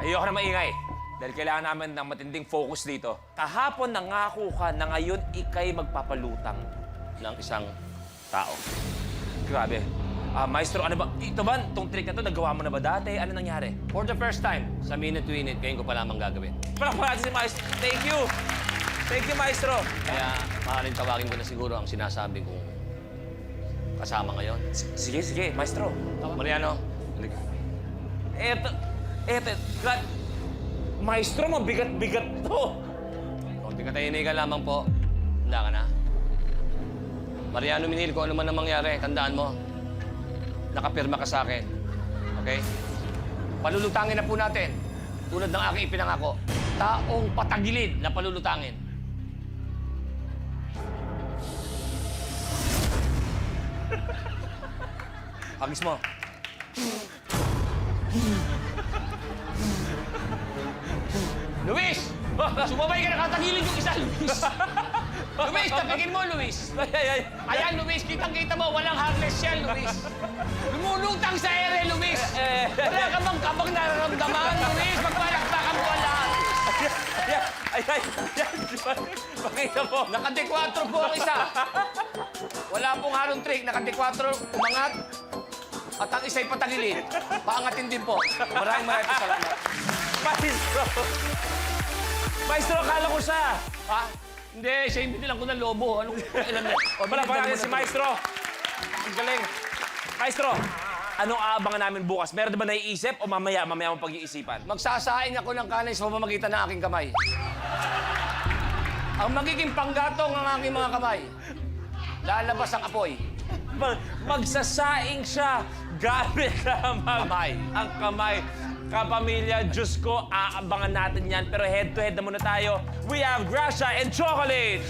Ayoko na maingay. Dahil kailangan namin ng matinding focus dito. Kahapon nangako ka na ngayon ikay magpapalutang ng isang tao. Grabe. Maestro, ano ba? Ito ba, itong trick na to, nagawa mo na ba dati? Ano nangyari? For the first time, sa minute to minute, ngayon ko pa lamang gagawin. Palakpakan natin si Maestro. Thank you. Thank you, Maestro. Kaya maaaring tawagin ko na siguro ang sinasabi kong kasama ngayon. Sige, Maestro. Mariano, halika. Eto, Maestro, mabigat-bigat to. Kunti katahimikan lamang po. Handa ka na? Mariano Minil, kung ano man ang mangyari, tandaan mo. Nakapirma ka sa akin. Okay? Palulutangin na po natin. Tulad ng aking ipinangako. Taong patagilid na palulutangin. Hagis mo. Luis! Sumabay ka, nakatagilid yung isa, Luis! Luis, tapigin mo, Luis! Ay. Ayan, Luis, kitang-kita mo, walang harness yan, Luis! Lumulutang sa ere, Luis! Wala ka bang kabang nararamdaman, Luis? Magpalakpakan mo ang lahat! Ay. Pakita mo. Naka-D4 po ang isa. Wala pong halong trick. Naka-D4, umangat. At ang isa'y patagilid. Paangatin din po. Maraming salamat. Maestro, akala ko siya. Ha? Hindi, siya yung binilang ko ng lobo. Anong ilan na? Palakpakan natin si Maestro. Ang galing. Maestro, anong aabangan namin bukas? Meron ba naiisip o mamaya mo pag-iisipan? Magsasaing ako ng kanay sa pamamagitan ng aking kamay. Ang magiging panggatong ang aking mga kamay. Lalabas ang apoy. Magsasaing siya gamit Kamay. ang kamay. Kapamilya, Diyos ko, aabangan natin yan. Pero head-to-head na muna tayo. We have Gracia and Chocolate!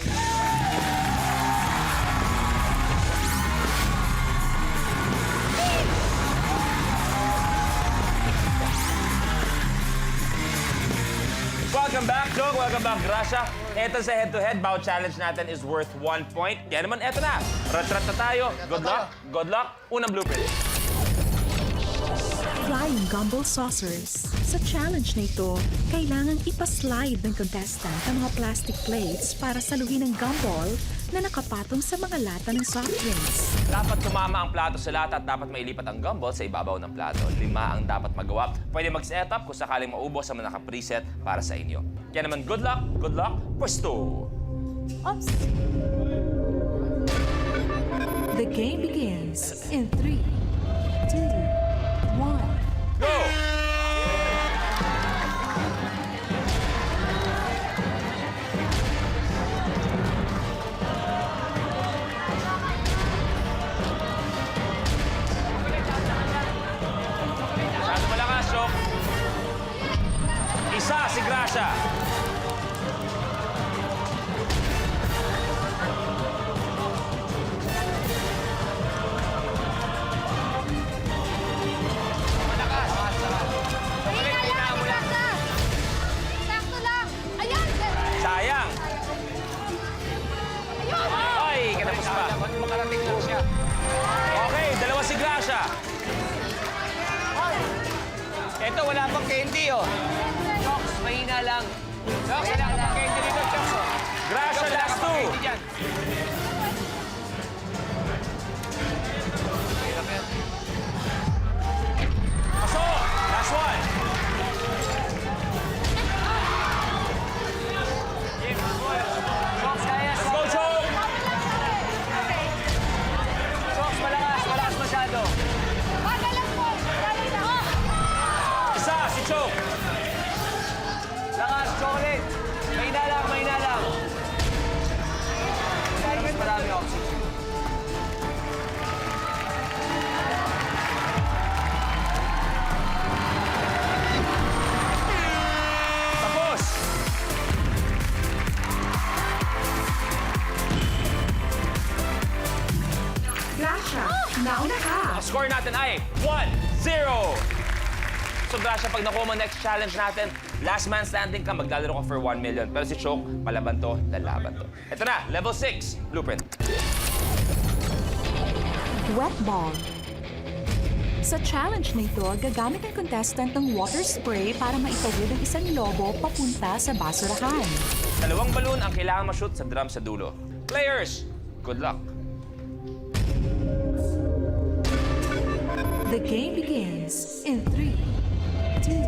Welcome back, Jog. Welcome back, Gracia. Ito sa head-to-head, bawat challenge natin is worth 1 point. Kaya naman, eto na. Rat-rat na tayo. Good luck. Good luck. Unang blueprint. Flying Gumball Saucers. Sa challenge na ito, kailangang ipaslide ng contestant ang mga plastic plates para saluhin ang gumball na nakapatong sa mga lata ng soft drinks. Dapat tumama ang plato sa lata at dapat mailipat ang gumball sa ibabaw ng plato. 5 ang dapat magawa. Pwede mag-set up kung sakaling maubos ang mga naka-preset para sa inyo. Kaya naman, good luck, pwesto! Oops! The game begins in 3, 2, 1. Go! Masyado malakas, Sok. Isa si Gracia. Sakto lang! Ayan! Sayang. Ay, kinapos pa. Dapat makarating lang siya. Okay, dalawa si Gracia. Ito, wala pang candy, oh. Fox, mahina lang. Fox, wala ka pang candy dito, Fox. Gracia, Wala last ka pang two. candy dyan. Pasok! Last one. Fox, kaya. Let's go, Chok! Fox, malakas masyado. Magalang po! Magalang lang! Isa si Chok. Lakas, chocolate. Mahina lang. Mas marami oxygen. Tapos! Gracia, nauna ka! Ang score natin ay 1-0. So, Gracia, pag nakuha mo next challenge natin, last man standing ka, maglalaro ka for 1 million. Pero si Chok, palaban to, lalaban to. Ito na, level 6, blueprint. Wet ball. Sa challenge na ito, gagamit ang contestant ng water spray para maitawid ang isang lobo papunta sa basurahan. 2 balon ang kailangan ma-shoot sa drum sa dulo. Players, good luck. The game begins in 3, 2, 1.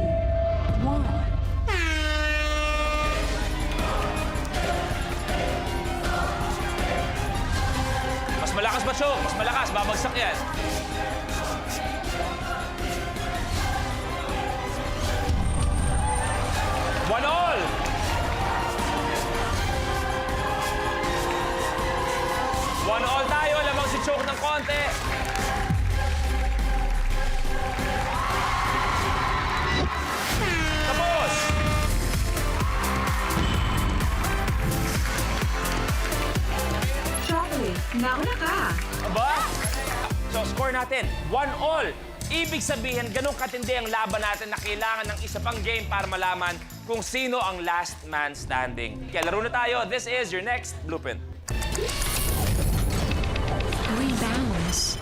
Mas malakas ba, Chong? Mas malakas. Babagsak yan. One all! One all tayo. Lamang si Chok ng konti. Tapos! Chocolate, nauna ka! Aba? So, score natin, 1-all. Ibig sabihin, ganun katindi ang laban natin na kailangan ng isa pang game para malaman kung sino ang last man standing. Kaya laro na tayo. This is your next blueprint. Rebounds.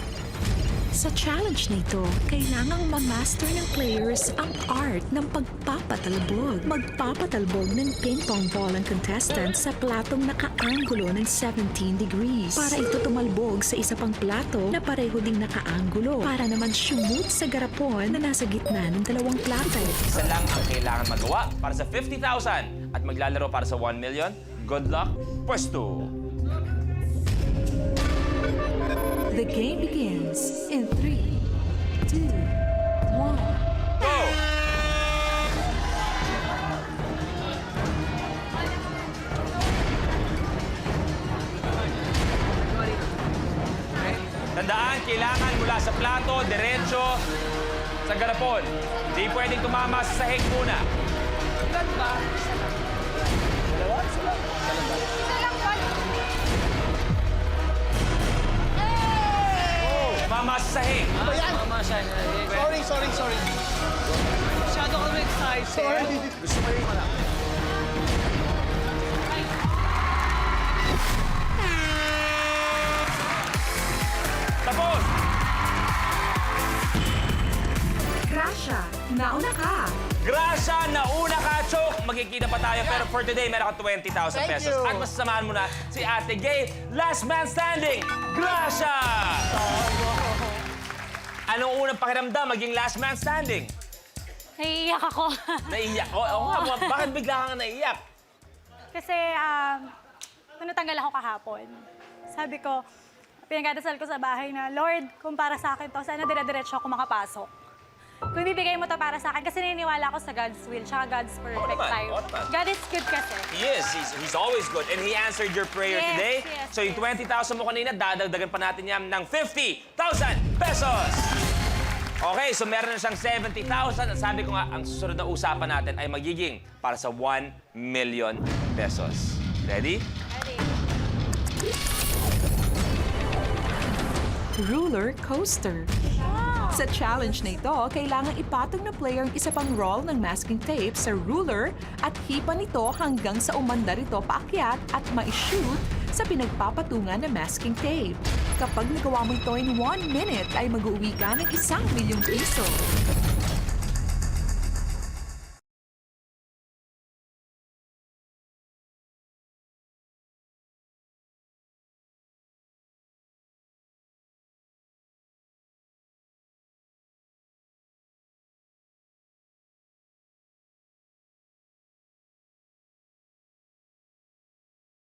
Sa challenge na ito, kailangang ma-master ng players ang art ng pagpapatalbog. Magpapatalbog ng ping-pong ball ang contestant sa platong nakaanggulo ng 17 degrees. Para ito tumalbog sa isa pang plato na pareho ding nakaanggulo. Para naman shoot sa garapon na nasa gitna ng 2 plato. Isa lang ang kailangan magawa para sa 50,000 at maglalaro para sa 1 million. Good luck, pwesto! The game begins in 3, 2, 1. Go! Tandaan, kailangan mula sa plato, diretso, sa garapon. Hindi pwedeng tumama sa sahig muna. Isa lang po. Tumama sa sahig. Mama siya. Sorry. Masyado kami excited. Sorry. Gusto mo yung malaki. Tapos! Gracia, nauna ka! Gracia, nauna ka, Chok! Magkikita pa tayo, pero for today, meron ka 20,000 Thank pesos. you. At masasamahan mo na si Ate Gay, last man standing, Gracia! Anong unang pakiramdam maging last man standing? Naiiyak ako. Naiiyak? Oo nga, bakit bigla kang naiiyak? Kasi, nung natanggal ako kahapon, sabi ko, pinagdadasal ko sa bahay na, Lord, kung para sa akin to, sana dire-diretso ako makapasok. Kung ibibigay mo to para sa akin, kasi naniniwala ako sa God's will, tsaka God's perfect naman, time. oo naman. God is good kasi. He is. He's always good. And he answered your prayer Yes, today. yes, So yung yes. 20,000 mo kanina, dadagdagan pa natin yan ng 50,000 pesos! Okay, so meron na siyang 70,000. At sabi ko nga, ang susunod na usapan natin ay magiging para sa 1 million pesos. Ready? Ready? Roller coaster. Sa challenge na ito, kailangan ipatong na player ang isa pang roll ng masking tape sa ruler at hipan nito hanggang sa umandar ito paakyat at ma-shoot sa pinagpapatungan ng masking tape. Kapag nagawa mo ito in 1 minute, ay mag-uwi ka ng 1 milyong piso.